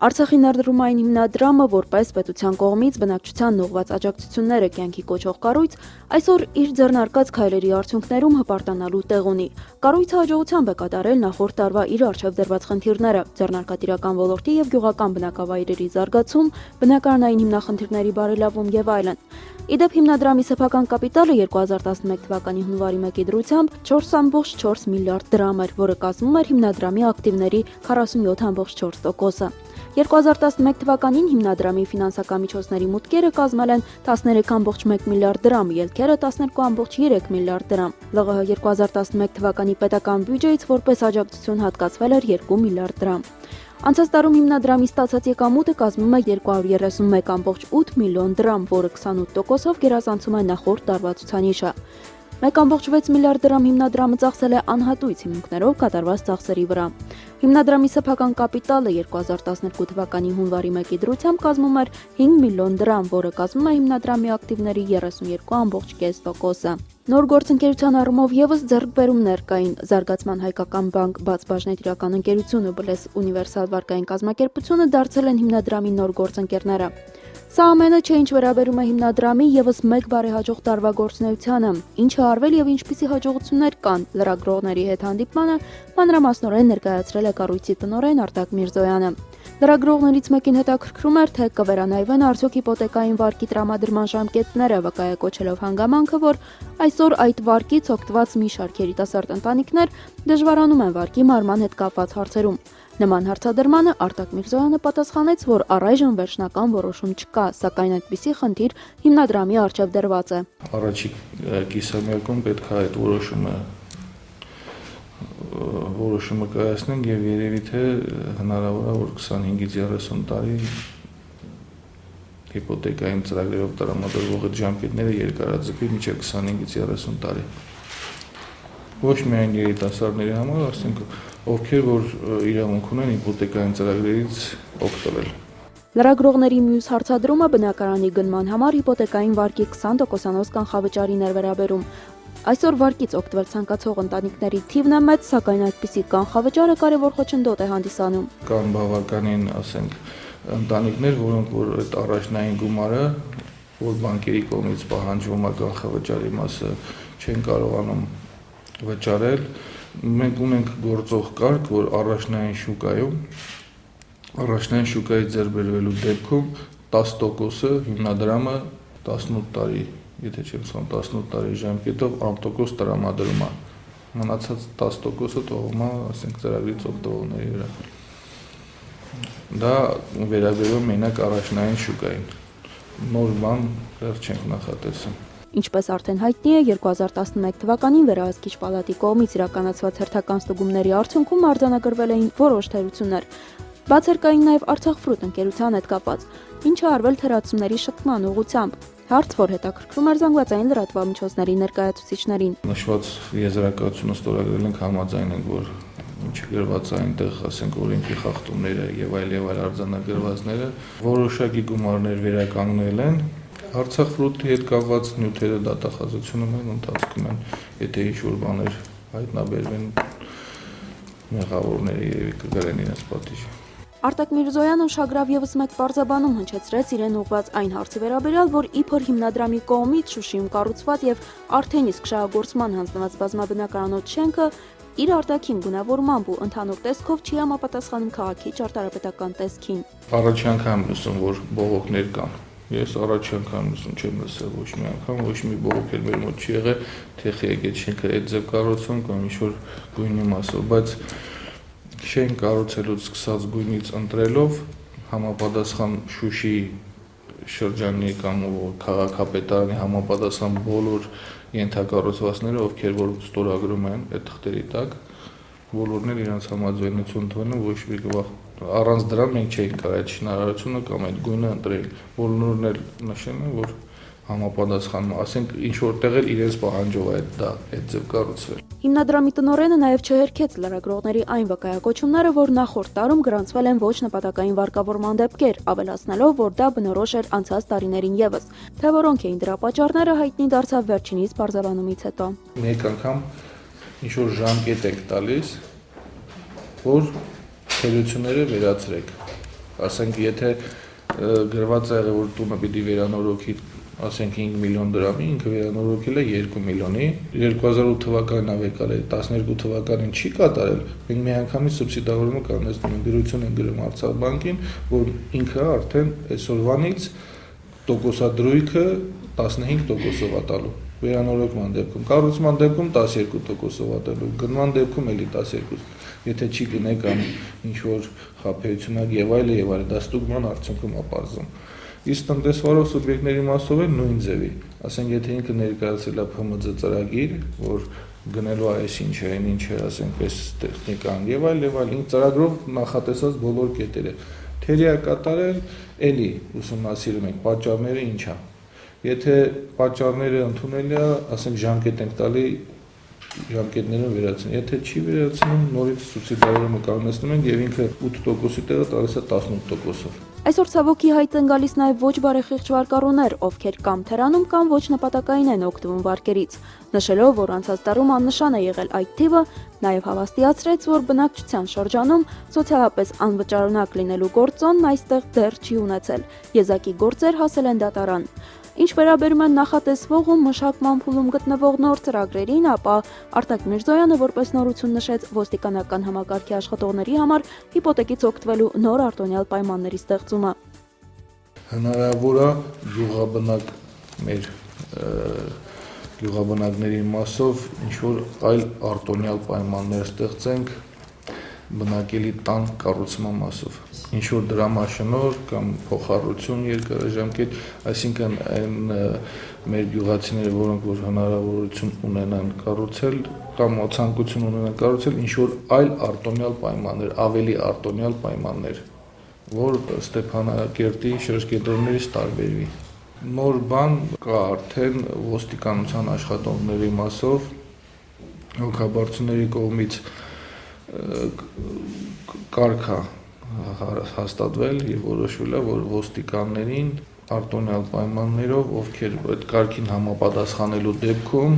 Արցախի ներդրումային հիմնադրամը, որպես պետության կողմից բնակչության ուղղված աջակցությունները կյանքի կոչող կառույց, այսօր իր ձեռնարկած քայլերի արդյունքներում հպարտանալու տեղ ունի։ Կառույցը հաջողությամբ է կատարել նախորդ տարվա իր առջև դրված խնդիրները՝ ձեռնարկատիրական ոլորտի եւ գյուղական բնակավայրերի զարգացում, բնակարանային հիմնախնդիրների բարելավում եւ այլն։ Իդեպ հիմնադրամի սեփական կապիտալը 2011 թվականի հունվարի 1-ի դրությամբ 4,4 միլիարդ դրամ էր, որը կազմում էր հիմնադրամի ակտիվների 47,4%-ը։ 2011 թվականին հիմնադրամի ֆինանսական միջոցների մուտքերը կազմել են 13,1 միլիարդ դրամ, ելքերը 12,3 միլիարդ դրամ։ ԼՂՀ 2011 թվականի պետական բյուջեից որպես աջակցություն հատկացվել էր 2 միլիարդ դրամ։ Անցած տարում հիմնադրամի ստացած եկամուտը կազմում է 231,8 միլիոն դրամ, որը 28%-ով գերազանցում է նախորդ տարվա ցուցանիշը։ 1,6 միլիարդ դրամ հիմնադրամը ծախսել է անհատույց հիմունքներով կատարված ծախսերի վրա։ Հիմնադրամի սեփական կապիտալը 2012 թվականի հունվարի 1-ի դրությամբ կազմում էր 5 միլիոն դրամ, որը կազմում է հիմնադրամի ակտիվների 32,5%-ը։ Նոր գործընկերության առումով եւս ձեռքբերումներ կային։ Զարգացման հայկական բանկ, բաց բաժնետիրական ընկերությունը, Բլես ունիվերսալ վարկային կազմակերպությունը դարձել են հիմնադրամի նոր գործընկերները։ Սա ամենը չէ, ինչ վերաբերում է հիմնադրամի եւս մեկ բարեհաջող տարվա գործունեությանը, ինչը արվել եւ ինչպիսի հաջողություններ կան լրագրողների հետ հանդիպմանը, մանրամասնորեն ներկայացրել է կառույցի տնօրեն Արտակ Միրզոյանը։ Լրագրողներից մեկին հետաքրքրում էր, թե կվերանայվեն արդյոք հիպոթեկային վարկի տրամադրման ժամկետները, վկայակոչելով հանգամանքը, որ այսօր այդ վարկից օգտված մի շարք երիտասարդ ընտանիքներ դժվարանում են վարկի մարման հետ կապված հարցերում։ Նման հարցադրմանը Արտակ Միրզոյանը պատասխանեց, որ առայժմ վերջնական որոշում չկա, սակայն այդպիսի խնդիր հիմնադրամի առջև դրված է։ Առաջիկ կիսամյակում պետք է այդ որոշումը կայացնենք եւ երևի թե հնարավոր է որ 25-ից 30 տարի հիպոթեկային ծրագրերով տրամադրվող այդ ժամկետները երկարաձգվի մինչեւ 25-ից 30 տարի։ Ոչ միայն երիտասարդների համար, ասենք ովքեր որ իրավունք ունեն հիպոթեկային ծրագրերից օգտվել։ Լրագրողների մյուս հարցադրումը բնակարանի գնման համար հիպոթեկային վարկի 20%-անոց կանխավճարին էր վերաբերում։ Այսօր վարկից օգտվել ցանկացող ընտանիքների թիվն է մեծ, սակայն այդպիսի կանխավճարը կարևոր խոչընդոտ է հանդիսանում։ Կան բավականին, ասենք, ընտանիքներ, որոնք որ այդ առաջնային գումարը, որ բանկերի կողմից պահանջվում է կանխավճարի մասը, չեն կարողանում վճարել։ Մենք ունենք գործող կարգ, որ առաջնային շուկայից ձեռբերվելու դեպքում 10%-ը հիմնադրամը 18 տարի, եթե չեմ սխալվում, 18 տարի ժամկետով 1% տրամադրում է։ Մնացած 10%-ը թողում է, ասենք, ծրագրից օգտվողների վրա։ Դա վերաբերում մենակ առաջնային շուկային։ Նոր բան դեռ չենք նախատեսում։ Ինչպես արդեն հայտնի է, 2011 թվականին Վերահսկիչ պալատի կողմից իրականացված հերթական ստուգումների արդյունքում արձանագրվել էին որոշ թերություններ։ Բացեր կային նաև Արցախֆրուտ ընկերության հետ կապված, ինչը արվել թերացումների շփման ուղղությամբ։ Հարց, որ հետաքրքրում էր զանգվածային լրատվամիջոցների ներկայացուցիչներին։ Նշված եզրակացությունը ստորագրել ենք, համաձայն ենք, որ ինչը գրված է այնտեղ, ասենք, օրենքի խախտումները եւ այլ արձանագրվածները, որոշակի գումարներ վերականգնել են։ Արցախֆրուտի հետ կապված նյութերը դատախազությունը մեն ընթացքում են, եթե ինչ-որ բաներ հայտնաբերվեն, մեղավորները երևի կգրեն իրենց պատիժը։ Արտակ Միրզոյանը ուշագրավ եւս մեկ պարզաբանում հնչեցրեց իրեն ուղղված այն հարցի վերաբերյալ, որ իբր հիմնադրամի կողմից Շուշիում կառուցված եւ արդեն իսկ շահագործման հանձնված բազմաբնակարանոց շենքը իր արտաքին գունավորմամբ ու ընդհանուր տեսքով չի համապատասխանում քաղաքի ճարտարապետական տեսքին։ Առաջի անգամ լսում, որ բողոքներ կան։ Ես առաջի անգամ լսում չեմ լսել ոչ մի անգամ, ոչ մի բողոք էլ մեր մոտ չի եղել, թե եկեք շենքը այդ ձև կառուցում կամ ինչ-որ գույնի մասով, բայց շենք կառուցելուց սկսած գույնից ընտրելով համապատասխան Շուշի շրջանի կամ քաղաքապետարանի համապատասխան բոլոր ենթակառուցվածքները, ովքեր որ ստորագրում են այդ թղթերի տակ, բոլորն էլ իրենց համաձայնություն տվեն, ոչ մի առանց դրան մենք չէինք կարող այդ շինարարությունը կամ այդ գույնը ընտրել։ Բոլորն էլ նշել են, որ համապատասխանում, ասենք, ինչ որտեղ էլ իրենց պահանջով է այդ ձև կառուցվել։ Հիմնադրամի տնօրենը նաև չհերքեց լրագրողների այն վկայակոչումները, որ նախորդ տարում գրանցվել են ոչ նպատակային վարկավորման դեպքեր, ավելացնելով, որ դա բնորոշ էր անցած տարիներին եւս, թե որոնք էին դրա պատճառները հայտնի դարձավ վերջինիս բարձրաբանումից հետո։ Մեկ անգամ ինչ որ ժամկետ եք տալիս, որ թերությունները վերացրեք։ Ասենք եթե գրված է եղել, որ տունը պիտի վերանորոգի, ասենք 5 միլիոն դրամի, ինքը վերանորոգել է 2 միլիոնի, 2008 թվականին ավեկալ է, 12 թվականին չի կատարել, մենք միանգամից սուբսիդավորումը կանցնում ենք, դրություն են գրում Արցախ բանկին, որ ինքը արդեն այսօրվանից տոկոսադրույքը 15%-ով է տալու։ Վերանորոգման դեպքում, կառուցման դեպքում 12%-ով է տալու, գնման դեպքում էլի 12%։ Եթե չի գնե կամ ինչ-որ խաբեությունակ եւ այլն, դա ստուգման արդյունքում է պարզվում։ Իսկ տնտեսվարող սուբյեկտների մասով էլ նույն ձևի։ Ասենք եթե ինքը ներկայացրել է ՓՄԶ ծրագիր, որ գնելու է այս ինչը, այն ինչը, ասենք այս տեխնիկան եւ այլն, ծրագրով նախատեսած բոլոր կետերը։ Թերիա կատարել, էլի ուսումնասիրում ենք պատճառները ինչա։ Եթե պատճառները ընդունելի է, ասենք ժամկետ ենք տալի ժամկետները վերացնել։ Եթե չի վերացնում, նորից սուբսիդավորումը կանգնեցնում ենք եւ ինքը 8%-ի տեղը տալիս է 18%-ով։ Այսօր ցավոքի հայտ են գալիս նաև ոչ բարեխիղճ վարկառուներ, ովքեր կամ թերանում կամ ոչ նպատակային են օգտվում վարկերից, նշելով, որ անցած տարում աննշան է եղել այդ թիվը, նաև հավաստիացրեց, որ բնակչության շրջանում սոցիալապես անվճարունակ լինելու գործոնն այստեղ դեռ չի ունեցել, եզակի գործեր հասել են դատարան։ Ինչ վերաբերում են նախատեսվող ու մշակման փուլում գտնվող նոր ծրագրերին, ապա Արտակ Միրզոյանը որպես նորություն նշեց ոստիկանական համակարգի աշխատողների համար հիպոթեկից օգտվելու նոր արտոնյալ պայմանների ստեղծումը։ Հնարավոր է գյուղաբնակ մեր գյուղաբնակների մասով ինչ-որ այլ արտոնյալ պայմաններ ստեղծենք բնակելի տան կառուցման մասով։ Ինչ-որ դրամաշնոր կամ փոխառություն երկարաժամկետ, այսինքն այն մեր գյուղացիները, որոնք որ հնարավորություն ունենան կառուցել կամ ցանկություն ունենան կառուցել ինչ-որ այլ արտոնյալ պայմաններ, ավելի արտոնյալ պայմաններ, որ Ստեփանակերտի շրջկենտրոններից տարբերվի։ Նոր բան կա արդեն ոստիկանության աշխատողների մասով հոգաբարձուների կողմից կարգա հաստատվել եւ որոշվել է, որ ոստիկաններին արտոնյալ պայմաններով, ովքեր այդ կարգին համապատասխանելու դեպքում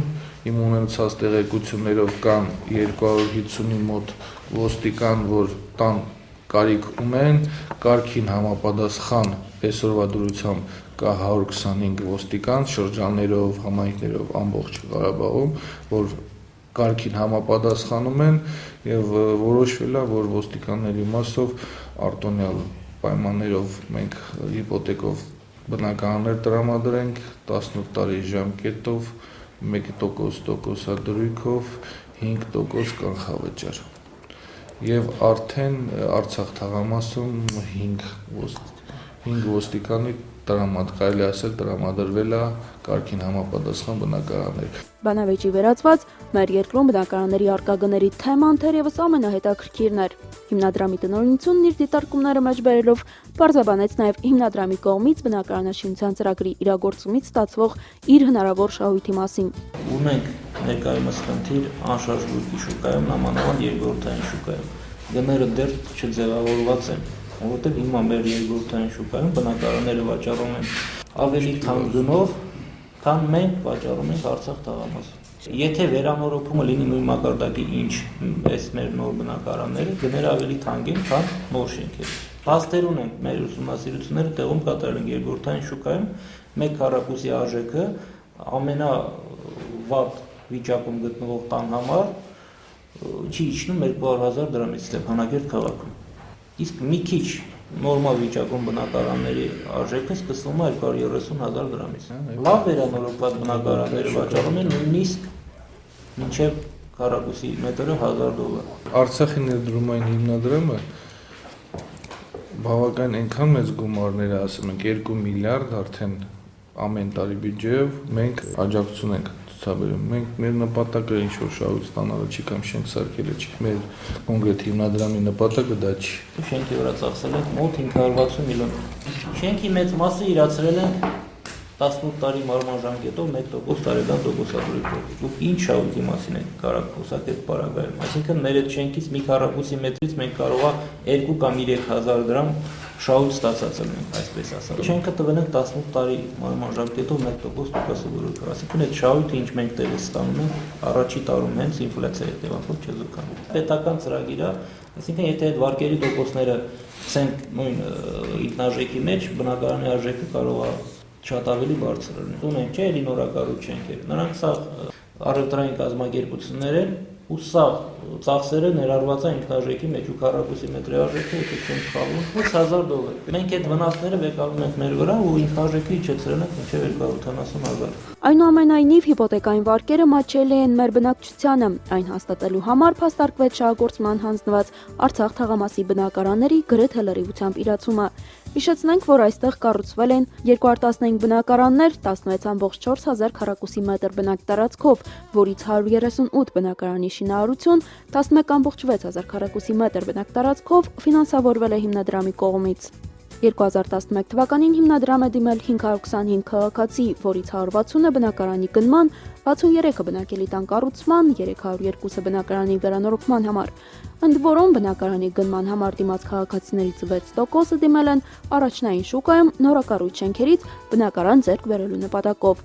իմ ունեցած տեղեկություններով կան 250-ի մոտ ոստիկան, որ տան կարիք ունեն, կարգին համապատասխան այսօրվա դրությամբ կա 125 ոստիկան շրջաններով, համայնքներով ամբողջ Ղարաբաղում, որ կարգին համապատասխանում են եւ որոշվել է, որ ոստիկանների մասով արտոնյալ պայմաններով մենք հիպոթեկով բնակարաններ տրամադրենք 18 տարի ժամկետով 1% տոկոսադրույքով 5% կանխավճար եւ արդեն Արցախ թաղամասում 5 ոստիկանի կարելի ասել տրամադրվել է կարգին համապատասխան բնակարաններ։ Բանավեճի վերածված մեր երկրում բնակարանների արկա գների թեման թերևս ամենահետաքրքիրն էր։ Հիմնադրամի տնօրինությունն իր դիտարկումները մեջ բերելով պարզաբանեց նաև հիմնադրամի կողմից բնակարանաշինության ծրագրի իրագործումից ստացվող իր հնարավոր շահույթի մասին։ Ունենք ներկայումս խնդիր անշարժ գույքի շուկայում, նամանավանդ երկրորդային շուկայում։ Գները դեռ չձևավորված են, որովհետև հիմա մեր երկրորդային շուկայում բնակարանները վաճառում են ավելի թանկ գնով, քան մենք վաճառում ենք Արցախ թաղամասում։ Եթե վերանորոգումը լինի նույն մակարդակի ինչ այս մեր նոր բնակարանները, գները ավելի թանկ են, քան նոր շենքերը։ Փաստեր ունենք, մեր ուսումնասիրությունները տեղում կատարել են երկրորդային շուկայում, մեկ քառակուսի արժեքը ամենավատ վիճակում գտնվող տան համար չի իջնում 200,000 դրամից Ստեփանակերտ քաղաքում։ Իսկ մի քիչ նորմալ վիճակում բնակարանների արժեքը սկսվում է 230,000 դրամից։ Լավ վերանորոգված բնակարանները վաճառում են նույնիսկ մինչև քառակուսի մետրը $1,000։ Արցախի ներդրումային հիմնադրամը բավական այնքան մեծ գումարներ է, ասում ենք 2 միլիարդ արդեն ամեն տարի բյուջեով մենք աջակցություն ենք ցուցաբերում։ Մենք մեր նպատակը ինչ որ շահույթ ստանալը չի կամ շենք սարքելը չի։ Մեր կոնկրետ հիմնադրամի նպատակը դա չի։ Շենքի վրա ծախսել ենք մոտ 560 միլիոն։ Շենքի մեծ մասը իրացրել ենք 18 տարի մարման ժամկետով 1% տարեկան տոկոսադրույքով։ Դուք ինչ շահույթի մասին եք կարող խոսալ այդ պարագայում։ Այսինքն մեր այդ շենքից մի քառակուսի մետրից մենք կարող է 2 կամ 3,000 դրամ շահույթ ստացած ենք, այսպես ասած։ Շենքը տվել ենք 18 տարի մանրամասնապետով 1% տոկոսավորով։ Այսինքն այդ շահույթը ինչ մենք տեղից ստանում ենք, առաջի տարում հենց ինֆլյացիայի հետևանքով չզուգանում։ Պետական ծրագիր է, այսինքն եթե այդ վարկերի տոկոսները ցենք նույն ինքնարժեքի մեջ, բնակարանի արժեքը կարող է շատ ավելի բարձր լինել։ Տուն չէ, էլի նորակառույց չենք։ Նրանք սա առևտրային կազմակերպություններ են, ու սա ծախսերը ներառված է ինքնարժեքի մեջ ու քառակուսի մետրի արժեքը, եթե չեմ սխալվում, $1000։ Մենք այդ վնասները վեկալում ենք մեր վրա ու ինքնարժեքը իջեցրել ենք մինչև 270,000։ Այնուամենայնիվ, հիպոթեկային վարկերը մատչելի են մեր բնակչությանը։ Այն հաստատելու համար փաստարկվեց շահագործման հանձնված Արցախ թաղամասի բնակարանների գրեթե լրիվությամբ իրացումը։ Հիշեցնենք, որ այստեղ կառուցվել են 215 բնակարաններ 16,400 քառակուսի մետր բնակ տարածքով, որից 138 բնակարանի շինարարություն 11,600 քառակուսի մետր բնակ տարածքով ֆինանսավորվել է հիմնադրամի կողմից։ 2011 թվականին հիմնադրամ է դիմել 525 քաղաքացի, որից 160-ը բնակարանի գնման, 63-ը բնակելի տան կառուցման, 302-ը բնակարանի վերանորոգման համար։ Ընդ որում բնակարանի գնման համար դիմաց քաղաքացիներից 6%-ը դիմել են առաջնային շուկայում նորակառույց շենքերից բնակարան ձեռք բերելու նպատակով։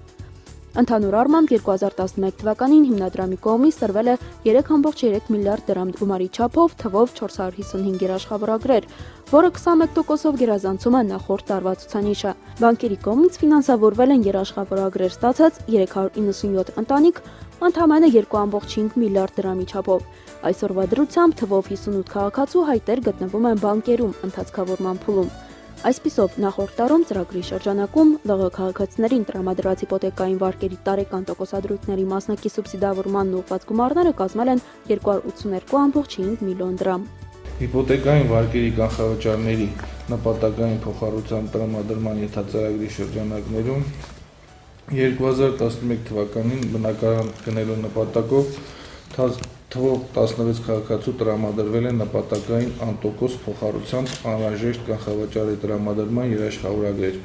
Ընդհանուր առմամբ 2011 թվականին հիմնադրամի կողմից տրվել է 3,3 միլիարդ դրամ գումարի չափով թվով 455 երաշխավորագրեր, որը 21%-ով գերազանցում է նախորդ տարվա ցուցանիշը։ Բանկերի կողմից ֆինանսավորվել են երաշխավորագրեր ստացած 397 ընտանիք, ընդամենը 2,5 միլիարդ դրամի չափով։ Այսօրվա դրությամբ թվով 58 քաղաքացու հայտեր գտնվում են բանկերում ընդհանցքավորման փուլում։ Այսպիսով, նախորդ տարում ծրագրի շրջանակում ԼՂ քաղաքացիներին տրամադրած հիպոթեկային վարկերի տարեկան տոկոսադրույթների մասնակի սուբսիդավորմանն ուղղված գումարները կազմել են 282,5 միլիոն դրամ։ Հիպոթեկային վարկերի կանխավճարների նպատակային փոխառության տրամադրման ենթածրագրի շրջանակներում 2011 թվականին բնակարան գնելու նպատակով թվով 16 քաղաքացու տրամադրվել է նպատակային անտոկոս փոխառությամբ անհրաժեշտ կանխավճարի տրամադրման երաշխավորագրեր,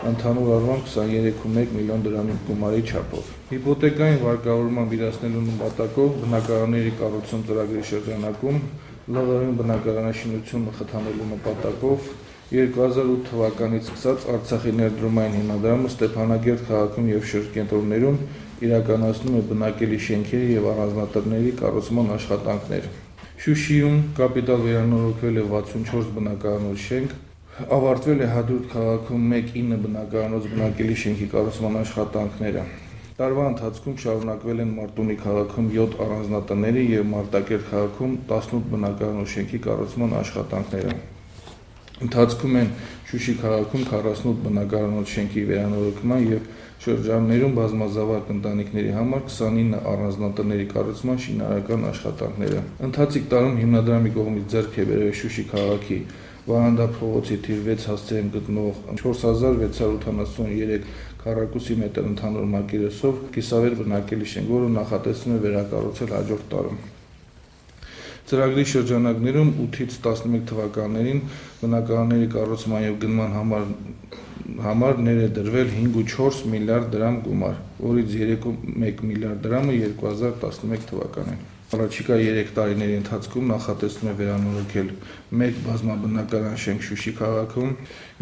ընդհանուր առմամբ 23,1 միլիոն դրամի գումարի չափով։ Հիպոթեկային վարկավորման իրացնելու նպատակով բնակարանների կառուցում ծրագրի շրջանակում ԼՂՀ-ում բնակարանաշինությունը խթանելու նպատակով 2008 թվականից սկսած Արցախի ներդրումային հիմնադրամը Ստեփանագերտ քաղաքում եւ շրջկենտրոններում իրականացնում է բնակելի շենքերի եւ առանձնատների կառուցման աշխատանքներ։ Շուշիում կապիտալ վերանորոգվել է 64 բնակարանոց շենք, ավարտվել է Հադրութ քաղաքում 1-9 բնակարանոց բնակելի շենքի կառուցման աշխատանքները։ Տարվա ընթացքում շարունակվել են Մարտունի քաղաքում 7 առանձնատների եւ Մարտակերտ քաղաքում 18 բնակարանոց շենքի կառուցման աշխատանքները։ Ընթացքում են Շուշի քաղաքում 48 բնակարանոց շենքի վերանորոգման եւ շրջաններում բազմազավակ ընտանիքների համար 29 առանձնատների կառուցման շինարարական աշխատանքները։ Ընթացիկ տարում հիմնադրամի կողմից ձեռք է բերվել Շուշի քաղաքի Վարանդա փողոցի թիվ 6 հասցեում գտնվող 4683 քառակուսի մետր ընդհանուր մակերեսով կիսավեր բնակելի շենք, որը նախատեսվում է վերակառուցել հաջորդ տարում։ Ծրագրի շրջանակներում 8-ից 11 թվականներին բնակարանների կառուցման եւ գնման համար ներդրվել 5,4 միլիարդ դրամ գումար, որից 3,1 միլիարդ դրամը 2011 թվականին։ Առաջիկա 3 տարիների ընթացքում նախատեսվում է վերանորոգել 1 բազմաբնակարան շենք Շուշի քաղաքում,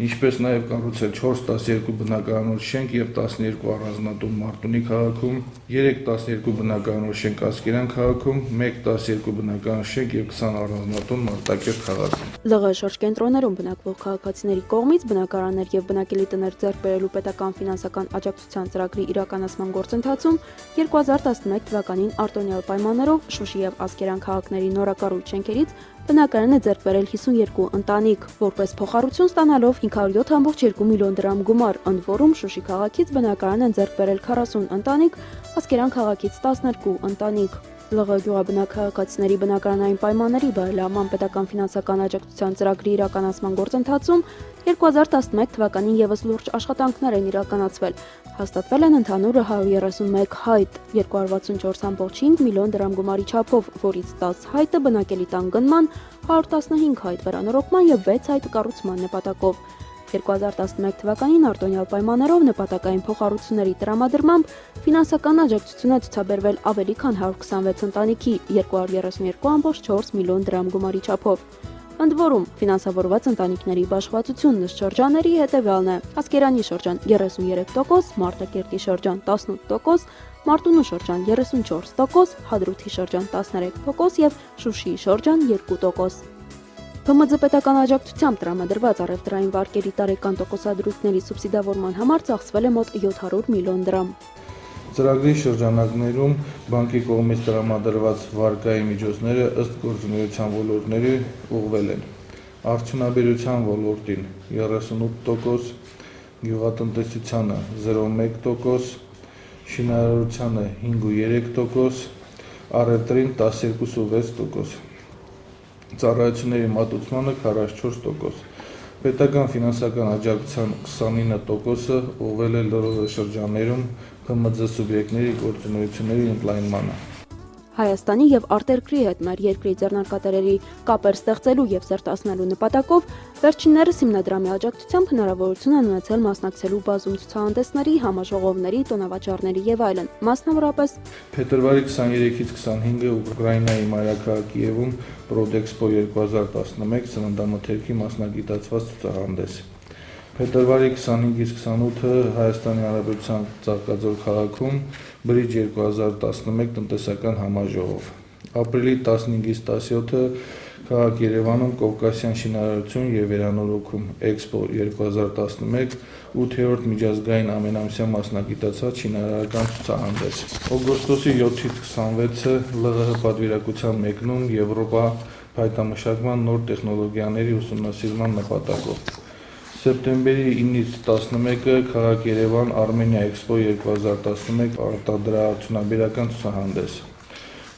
ինչպես նաև կառուցել 4-12 բնակարանոց շենք եւ 12 առանձնատուն Մարտունի քաղաքում, 3-12 բնակարանոց շենք Ասկերան քաղաքում, 1-12 բնակարան շենք եւ 20 առանձնատուն Մարտակերտ քաղաքում։ ԼՂ շրջկենտրոններում բնակվող քաղաքացիների կողմից բնակարաններ եւ բնակելի տներ ձեռք բերելու պետական ֆինանսական աջակցության ծրագրի իրականացման գործընթացում 2011 թվականին արտոնյալ պայմաններով Շուշի եւ Ասկերան քաղաքների նորակառույց շենքերից բնակարան է ձեռք բերել 52 ընտանիք, որպես փոխառություն ստանալով 507,2 միլիոն դրամ գումար, ընդ որում Շուշի քաղաքից բնակարան են ձեռք բերել 40 ընտանիք, Ասկերան քաղաքից 12 ընտանիք։ ԼՂ գյուղաբնակահայացիների բնակարանային պայմանների բարելավման պետական ֆինանսական աջակցության ծրագրի իրականացման գործընթացում 2011 թվականին եւս լուրջ աշխատանքներ են իրականացվել։ Հաստատվել են ընդհանուրը 131 հայտ, 264,5 միլիոն դրամ գումարի չափով, որից 10 հայտը բնակելի տան գնման, 115 հայտ վերանորոգման եւ 6 հայտ կառուցման նպատակով։ 2011 թվականին արտոնյալ պայմաններով նպատակային փոխառությունների տրամադրմամբ ֆինանսական աջակցություն է ցուցաբերվել ավելի քան 126 ընտանիքի 232,4 միլիոն դրամ գումարի չափով։ Ընդ որում, ֆինանսավորված ընտանիքների բաշխվածությունն ըստ շրջանների հետևյալն է. Ասկերանի շրջան 33%, Մարտակերտի շրջան 18%, Մարտունու շրջան 34%, Հադրութի շրջան 13% եւ Շուշիի շրջան 2%։ ՓՄՁ պետական աջակցությամբ տրամադրված առևտրային վարկերի տարեկան տոկոսադրույքների սուբսիդավորման համար ծախսվել է մոտ 700 միլիոն դրամ։ Ծրագրի շրջանակներում բանկի կողմից տրամադրված վարկայի միջոցները ըստ գործունեության ոլորտների ուղղվել են արդյունաբերության ոլորտին 38%, գյուղատնտեսությանը 0.1%, շինարարությանը 5.3%, առևտրին 12.6%, ծառայությունների մատուցմանը 44%, պետական ֆինանսական աջակցության 29%-ը ուղղվել է ԼՂՀ շրջաններում ՓՄԶ սուբյեկտների գործունեությունների ընդլայնմանը։ Հայաստանի եւ արտերկրի հետ մեր երկրի ձեռնարկատերերի կապեր ստեղծելու եւ սերտացնելու նպատակով վերջիններս հիմնադրամի աջակցությամբ հնարավորություն են ունեցել մասնակցելու բազում ցուցահանդեսների, համաժողովների, տոնավաճառների եւ այլն։ Մասնավորապես Փետրվարի 23-ից 25-ը Ուկրաինայի մայրաքաղաք Կիևում Պրոդեքսպո 2011 սննդամթերքի մասնագիտացված ցուցահանդես։ Փետրվարի 25-ից 28-ը Հայաստանի Հանրապետության Ծաղկաձոր քաղաքում Բրիջ 2011 տնտեսական համաժողով։ Ապրիլի 15-ից 17-ը քաղաք Երևանում Կովկասյան շինարարություն եւ վերանորոգում Էքսպո 2011 8-րդ միջազգային ամենամսյա մասնագիտացված շինարարական ցուցահանդես։ Օգոստոսի 7-ից 26-ը ԼՂՀ պատվիրակության մեկնում Եվրոպա փայտամշակման նոր տեխնոլոգիաների ուսումնասիրման նպատակով։ Սեպտեմբերի 9-ից 11-ը քաղաք Երևան Արմենիա Էքսպո 2011 արտադրությունաբերական ցուցահանդես։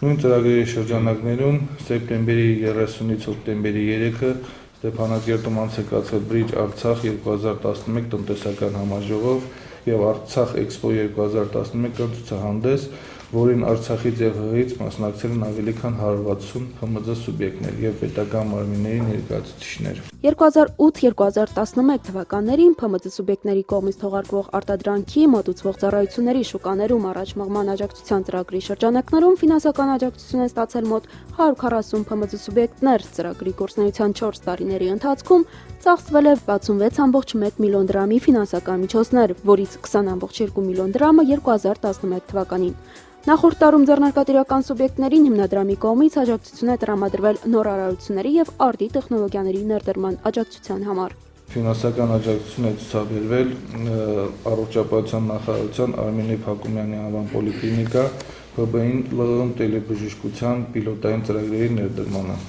Նույն ծրագրերի շրջանակներում սեպտեմբերի 30-ից հոկտեմբերի 3-ը Ստեփանակերտում անցկացվել Բրիջ Արցախ 2011 տնտեսական համաժողով եւ Արցախ Էքսպո 2011 ցուցահանդես, որին Արցախից եւ ՀՀ-ից մասնակցել են ավելի քան 160 ՓՄԶ սուբյեկտներ եւ պետական մարմինների ներկայացուցիչներ։ 2008-2011 թվականներին ՓՄԶ սուբյեկտների կողմից թողարկվող արտադրանքի մատուցվող ծառայությունների շուկաներում առաջմղման աջակցության ծրագրի շրջանակներում ֆինանսական աջակցություն են ստացել մոտ 140 ՓՄԶ սուբյեկտներ։ Ծրագրի գործունեության 4 տարիների ընթացքում ծախսվել է 66.1 միլիոն դրամի ֆինանսական միջոցներ, որից 20.2 միլիոն դրամը 2011 թվականին։ Նախորդ տարում ձեռնարկատիրական սուբյեկտներին հիմնադրամի կողմից աջակցություն է տրամադրվել նորարարությունների եւ արդի տեխնոլոգիաների ներդրման աջակցության համար։ Ֆինանսական աջակցություն է ցուցաբերվել առողջապահության նախարարության Արմենե Փակումյանի անվան պոլիկլինիկա ՓԲ-ին ԼՂՀ տելեբժշկության պիլոտային ծրագրերի ներդրմանը։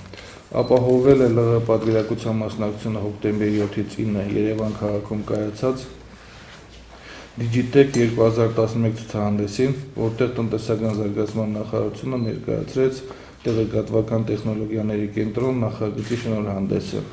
Ապահովվել է ԼՂՀ պատվիրակության մասնակցությունը հոկտեմբերի 7-ից 9 Երևան քաղաքում կայացած Digitech 2011 ցուցահանդեսին, որտեղ տնտեսական զարգացման նախարարությունը ներկայացրեց տեղեկատվական տեխնոլոգիաների կենտրոն նախագծի շնորհանդեսը։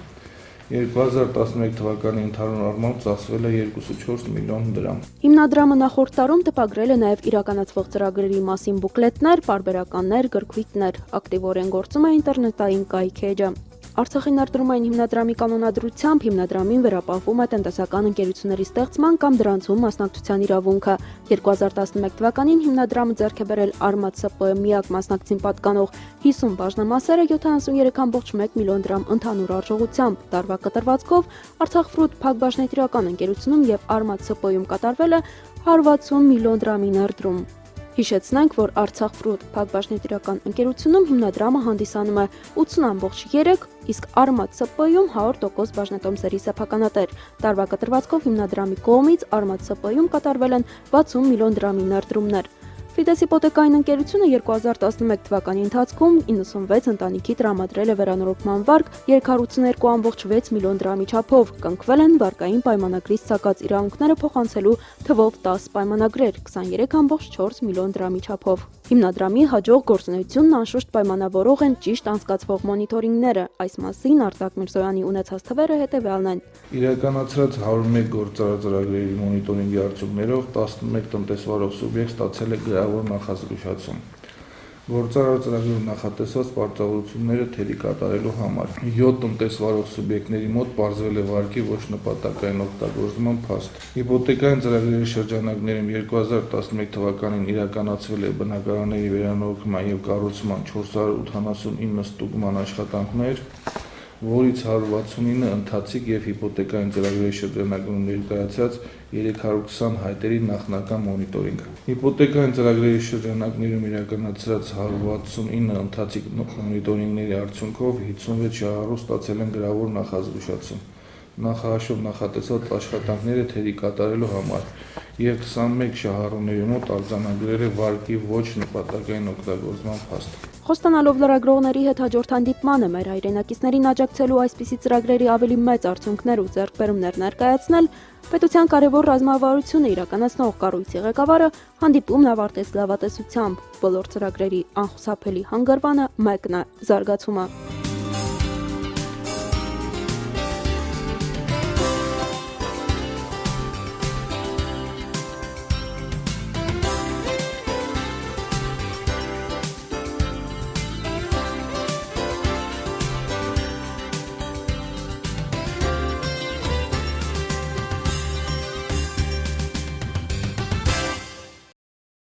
2011 թվականի ընդհանուր առմամբ ծախսվել է 2.4 միլիոն դրամ։ Հիմնադրամը նախորդ տարում տպագրել է նաև իրականացվող ծրագրերի մասին բուկլետներ, պարբերականներ, գրքույկներ, ակտիվորեն գործում է ինտերնետային կայք էջը։ Արցախի ներդրումային հիմնադրամի կանոնադրությամբ հիմնադրամին վերապահվում է տնտեսական ընկերությունների ստեղծման կամ դրանցում մասնակցության իրավունքը։ 2011 թվականին հիմնադրամը ձեռք է բերել Արմաթ ՍՊ միակ մասնակցին պատկանող 50 բաժնամասերը 73.1 միլիոն դրամ ընդհանուր արժողությամբ։ Տարվա կտրվածքով Արցախ ֆրուտ փակbaşնետիրական ընկերությունում եւ Արմաթ ՍՊ-ում կատարվել է 160 միլիոն դրամի ներդրում։ Հիշեցնենք, որ Արցախ ֆրուտ փակbaşնետիրական ընկերությունում հիմնադրամը հանդիսանում է 80.3, իսկ Արմաթ ՍՊ-ում 100% բաժնետոմսերի սեփականատեր։ Տարվա կտրվածքով հիմնադրամի կողմից Արմաթ ՍՊ-ում կատարվել են 60 միլիոն դրամի ներդրումներ։ Ֆիդես հիպոթեկային ընկերությունը 2011 թվականի ընթացքում 96 ընտանիքի տրամադրել է վերանորոգման վարկ 382.6 միլիոն դրամի չափով, կնքվել են վարկային պայմանագրից ցակած իրավունքները փոխանցելու թվով 10 պայմանագրեր 23.4 միլիոն դրամի չափով։ Հիմնադրամի հաջող գործունեությունն անշուշտ պայմանավորող են ճիշտ անցկացվող մոնիտորինգները, այս մասին Արտակ Միրզոյանի ունեցած թվերը հետևյալն են։ Իրականացրած 101 գործարար ծրագրերի մոնիտորինգի արդյունքներով 11 տնտեսվարող սուբյեկտ ստացել է գրավոր նախազգուշացում։ Գործարար ծրագրով նախատեսված պարտավորությունները թերի կատարելու համար 7 տնտեսվարող սուբյեկտների մոտ պարզվել է վարկի ոչ նպատակային օգտագործման փաստ։ Հիպոթեկային ծրագրերի շրջանակներում 2011 թվականին իրականացվել է բնակարանների վերանորոգման եւ կառուցման 489 ստուգման աշխատանքներ, որից 169 ընթացիկ եւ հիպոթեկային ծրագրերի շրջանակներում ներկայացած 320 հայտերի նախնական մոնիտորինգ։ Հիպոթեկային ծրագրերի շրջանակներում իրականացած 169 ընթացիկ մոնիտորինգների արդյունքով 56 շահառու ստացել են գրավոր նախազգուշացում նախահաշվով նախատեսված աշխատանքները թերի կատարելու համար եւ 21 շահառուների մոտ արձանագրել է վարկի ոչ նպատակային օգտագործման փաստ։ Խոստանալով լրագրողների հետ հաջորդ հանդիպմանը մեր հայրենակիցներին աջակցելու այսպիսի ծրագրերի ավելի մեծ արդյունքներ ու ձեռքբերումներ ներկայացնել, պետության կարևոր ռազմավարությունը իրականացնող կառույցի ղեկավարը հանդիպումն ավարտեց լավատեսությամբ։ Բոլոր ծրագրերի անխուսափելի հանգրվանը մեկն է՝ զարգացումը։